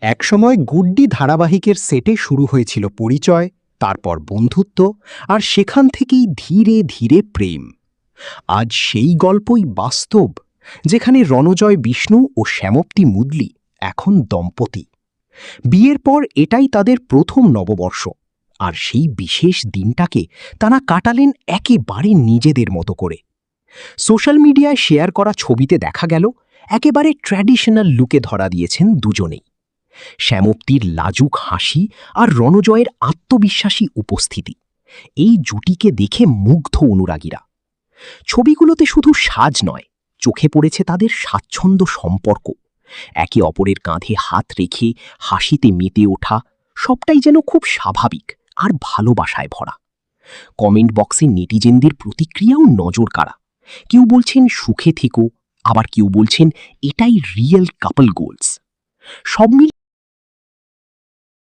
একসময় গুড্ডি ধারাবাহিকের সেটে শুরু হয়েছিল পরিচয়, তারপর বন্ধুত্ব, আর সেখান থেকেই ধীরে ধীরে প্রেম। আজ সেই গল্পই বাস্তব, যেখানে রণজয় বিষ্ণু ও শ্যামপ্তি মুদলি এখন দম্পতি। বিয়ের পর এটাই তাদের প্রথম নববর্ষ, আর সেই বিশেষ দিনটাকে তারা কাটালেন একেবারে নিজেদের মতো করে। সোশ্যাল মিডিয়ায় শেয়ার করা ছবিতে দেখা গেল একেবারে ট্র্যাডিশনাল লুকে ধরা দিয়েছেন দুজনেই। শ্যামপ্তির লাজুক হাসি আর রণজয়ের আত্মবিশ্বাসী উপস্থিতি, এই জুটিকে দেখে মুগ্ধ অনুরাগীরা। ছবিগুলোতে শুধু সাজ নয়, চোখে পড়েছে তাদের স্বাচ্ছন্দ্য সম্পর্ক। একে অপরের কাঁধে হাত রেখে হাসিতে মেতে ওঠা, সবটাই যেন খুব স্বাভাবিক আর ভালোবাসায় ভরা। কমেন্ট বক্সে নেটিজেনদের প্রতিক্রিয়াও নজর কাড়া। কেউ বলছেন সুখে থেকো, আবার কেউ বলছেন এটাই রিয়েল কাপল গোলস। সব মিলিয়ে